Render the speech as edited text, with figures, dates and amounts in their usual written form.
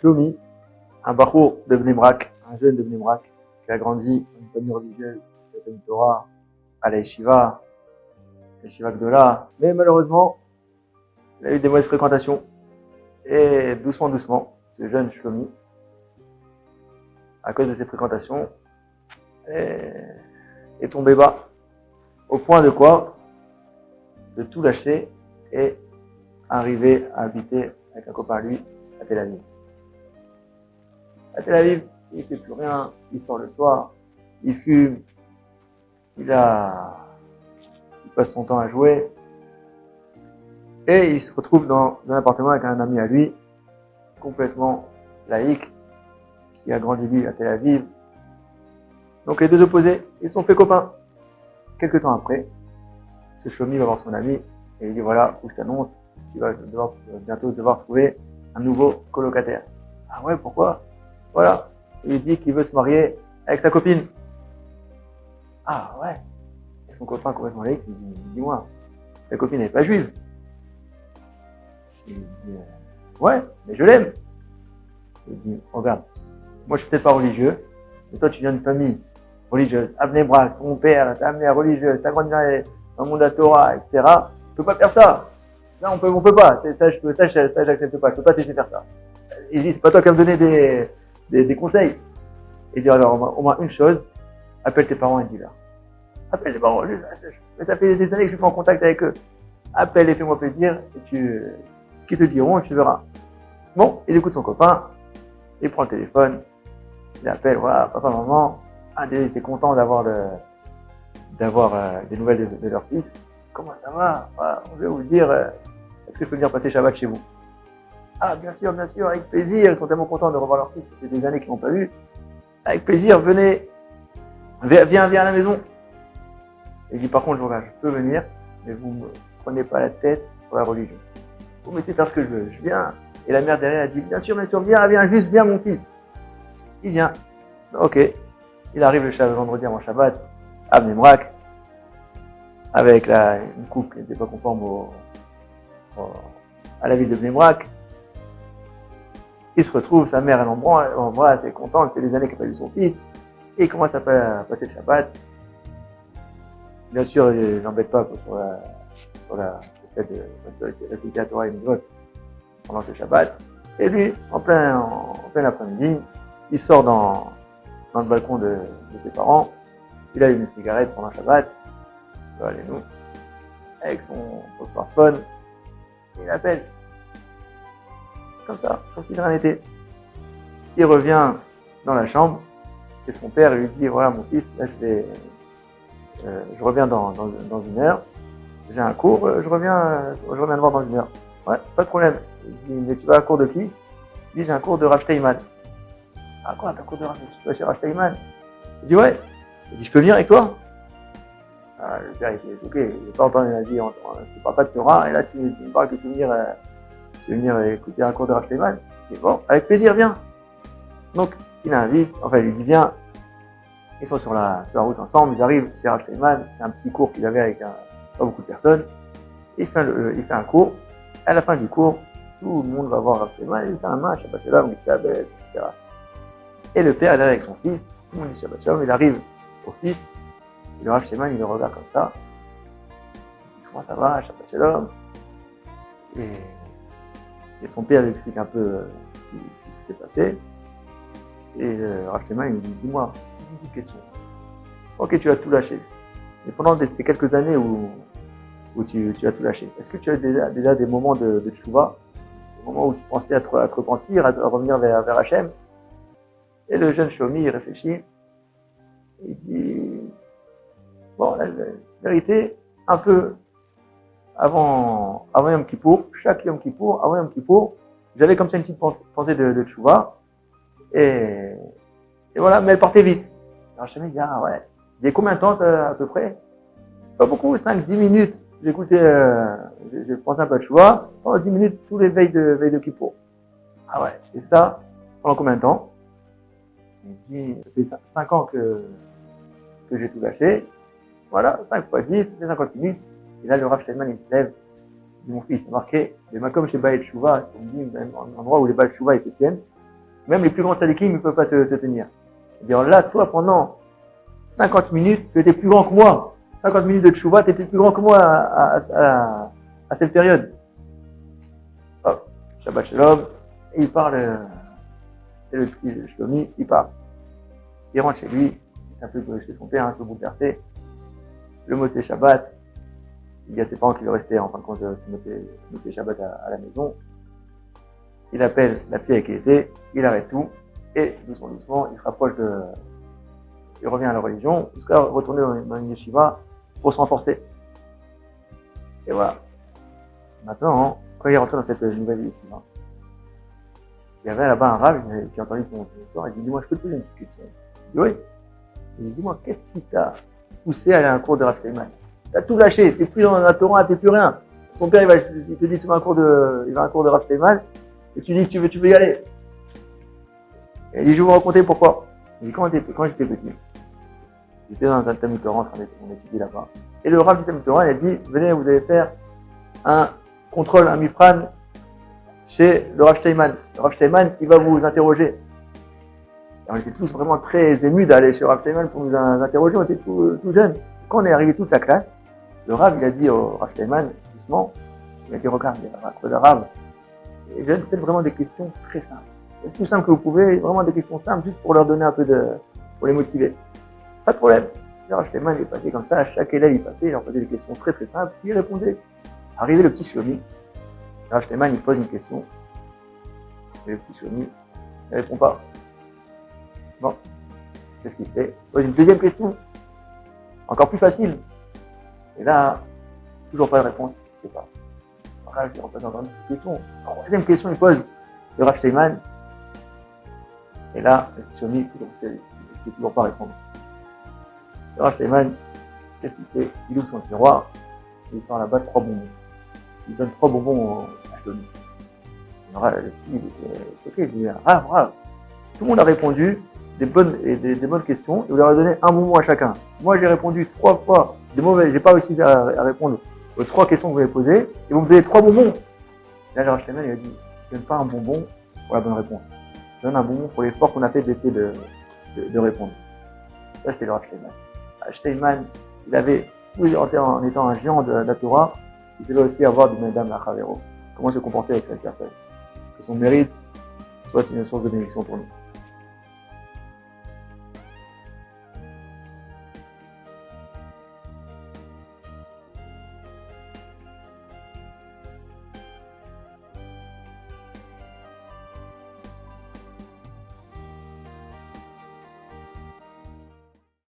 Shlomi, un bachour de Bnei Brak, un jeune de Bnei Brak, qui a grandi dans une famille religieuse, de Torah, à la Yeshiva Gdola. Mais malheureusement, il a eu des mauvaises fréquentations. Et doucement, ce jeune Shlomi, à cause de ses fréquentations, est tombé bas. Au point de quoi? De tout lâcher et arriver à habiter avec un copain à lui à Tel Aviv. À Tel Aviv, il ne fait plus rien, il sort le soir, il fume, il passe son temps à jouer. Et il se retrouve dans un appartement avec un ami à lui, complètement laïque, qui a grandi lui à Tel Aviv. Donc les deux opposés, ils sont fait copains. Quelques temps après, ce Shlomi va voir son ami et il dit voilà, où je t'annonce, tu vas bientôt devoir trouver un nouveau colocataire. Ah ouais, pourquoi? Voilà, il dit qu'il veut se marier avec sa copine. Ah ouais. Et son copain complètement laïque, il dit dis-moi, ta copine n'est pas juive? Il dit ouais, mais je l'aime. Il dit regarde, moi je suis peut-être pas religieux, mais toi tu viens d'une famille religieuse. À Bnei Brak, ton père t'a amené à religieuse, t'as grandi dans le monde de la Torah, etc. Tu peux pas faire ça. Là, on peut pas. Ça, j'accepte pas. Je peux pas te laisser faire ça. Il dit, c'est pas toi qui vas me donner des conseils. Il dit, alors, au moins une chose, appelle tes parents et dis-leur. Appelle tes parents, mais ça fait des années que je suis pas en contact avec eux. Appelle et fais-moi plaisir, et ce qu'ils te diront, et tu verras. Bon, il écoute son copain, il prend le téléphone, il appelle, voilà, papa, maman, ils étaient contents d'avoir des nouvelles de leur fils. Comment ça va? Voilà, on veut vous dire, est-ce que je peux venir passer Shabbat chez vous? Ah, bien sûr, avec plaisir. Ils sont tellement contents de revoir leur fils. Ça fait des années qu'ils n'ont pas vu. Avec plaisir, venez. Viens à la maison. Il dit, par contre, je peux venir, mais vous ne me prenez pas la tête sur la religion. Vous me laissez faire ce que je veux. Je viens. Et la mère derrière a dit, bien sûr, viens, mon fils. Il vient. Ok. Il arrive le vendredi avant Shabbat, à Bnei Brak, avec une coupe qui n'était pas conforme à la ville de Bnei Brak. Il se retrouve, sa mère elle l'embrasse, elle est contente, ça fait des années qu'elle n'a pas vu son fils, et il commence à passer le Shabbat. Bien sûr, il n'embête pas sur le fait de respecter la Torah et Mitzvot pendant ce Shabbat. Et lui, en plein après-midi, il sort dans le balcon de ses parents, il allume une cigarette pendant Shabbat, allez nous, avec son smartphone, et il appelle. Comme ça, comme si de rien n'était. Il revient dans la chambre, et son père lui dit, voilà mon fils, là je reviens dans une heure, j'ai un cours, je reviens te voir dans une heure. Ouais, pas de problème. Il dit, mais tu vas à cours de qui? Il dit, j'ai un cours de Rav Steinman. Ah quoi, t'as un cours de Rav? Tu vas chez Rav Steinman? Il dit, ouais. Il dit, je peux venir avec toi? Ah, le père, il dit, ok, il n'a pas entendu, il a dit, tu parles pas de Torah, et là tu me parles que tu veux venir écouter un cours de Rav Steinman. Il dit, bon, avec plaisir, viens. Donc, il l'invite, enfin, il lui dit, viens. Ils sont sur la route ensemble, ils arrivent chez Rav Steinman, c'est un petit cours qu'il avait avec pas beaucoup de personnes. Il fait un cours, à la fin du cours, tout le monde va voir Rav Steinman, il fait un match, Shabbat Shalom, etc. Et le père est là avec son fils, tout le monde dit Shabbat Shalom, il arrive au fils, et le Rav Steinman, il le regarde comme ça, il dit comment ça va, Shabbat Shalom, et son père lui explique un peu ce qui s'est passé, et le Rav Steinman, il lui dit, dis-moi, une question. Ok, tu as tout lâché, mais pendant ces quelques années où tu as tout lâché, est-ce que tu as déjà des moments de tchouva, des moments où tu pensais à te repentir, à revenir vers Hachem? Et le jeune Shlomi, il réfléchit, il dit, bon, la vérité, un peu avant Yom Kippour, chaque Yom Kippour, avant Yom Kippour, j'avais comme ça une petite pensée de tchouva, et voilà, mais elle partait vite. Alors je me dis, ah ouais, il y a combien de temps à peu près? Pas beaucoup, 5-10 minutes. J'écoutais, j'ai pensé un peu à tchouva, pendant 10 minutes, tous les veilles de Kippour. Ah ouais, et ça, pendant combien de temps? Il dit, ça fait 5 ans que j'ai tout lâché. Voilà, 5 fois 10, ça fait 50 minutes. Et là, le Rav Steinman, il se lève. Il dit, mon fils, c'est marqué, les makom chez Baal Tchouva, on dit un endroit où les Baal Tchouva, ils se tiennent. Même les plus grands tzadikim, ils ne peuvent pas te tenir. C'est-à-dire là, toi, pendant 50 minutes, tu étais plus grand que moi. 50 minutes de tchouva, tu étais plus grand que moi à cette période. Hop, Shabbat Shalom, et il parle, c'est le petit Shlomi, il part. Il rentre chez lui, un peu chez son père, un peu bouleversé. Le Motzei Shabbat, il dit à ses parents qu'il lui restait en fin de compte ce Motzei Shabbat à la maison. Il appelle la fille avec qui il était, il arrête tout, et doucement, il se rapproche il revient à la religion, jusqu'à retourner dans une yeshiva pour se renforcer. Et voilà. Maintenant, quand il est rentré dans cette nouvelle yeshiva, il y avait là-bas un rav qui a entendu son histoire, il dit, dis-moi, je peux te poser une petite question. Il dit, oui. Il dit, dis-moi, qu'est-ce qui t'a poussé à aller à un cours de Rav Steinman? T'as tout lâché, t'es plus dans la Torah, t'es plus rien. Ton père, il te dit, tu vas à un cours de Rav Steinman, et tu dis, tu veux y aller. Et il dit, je vais vous raconter pourquoi. Il dit, quand j'étais petit, j'étais dans un Talmud Torah en train d'étudier là-bas. Et le Rav du Talmud Torah, il a dit, venez, vous allez faire un contrôle, un mifran chez le Rav Steinman. Le Rav Steinman, il va vous interroger. Et on était tous vraiment très émus d'aller chez le Rav Steinman pour nous interroger, on était tout jeunes. Quand on est arrivé toute la classe, le Rav, il a dit au Rav Steinman, doucement, il a dit, regarde, le Rav, et je faites vraiment des questions très simples. Le plus simple que vous pouvez, vraiment des questions simples, juste pour leur donner un peu pour les motiver. Pas de problème. Le Rav Steinman, il est passé comme ça, à chaque élève, il passait, il leur posait des questions très très simples, il répondait. Arrivé le petit Shlomi, le Rav Steinman, il pose une question, et le petit Shlomi, il ne répond pas. Bon, qu'est-ce qu'il fait? Il pose une deuxième question, encore plus facile. Et là, toujours pas de réponse, je ne sais pas. Alors, il repose encore une question. Troisième question, il pose le Rav Steinman. Et là, le petit Shlomi, il ne peut toujours pas répondre. Le Rav Steinman, qu'est-ce qu'il fait? Il ouvre son tiroir, et il sort là-bas 3 bonbons. Il donne 3 bonbons à Shlomi. Le petit, il était choqué, il dit, Rav, tout le monde a répondu des bonnes questions, et vous leur avez donné un bonbon à chacun. Moi, j'ai répondu 3 fois des mauvais, j'ai pas réussi à répondre aux 3 questions que vous m'avez posées, et vous me donnez 3 bonbons. Là, le Rav Steinman, il a dit, je donne pas un bonbon pour la bonne réponse. Je donne un bonbon pour l'effort qu'on a fait d'essayer de répondre. Ça, c'était le Rav Steinman. Steinman, il avait, en étant un géant de la Torah, il devait aussi avoir du Madame Lachavero. Comment se comporter avec cette personne. Que son mérite soit une source de bénédiction pour nous.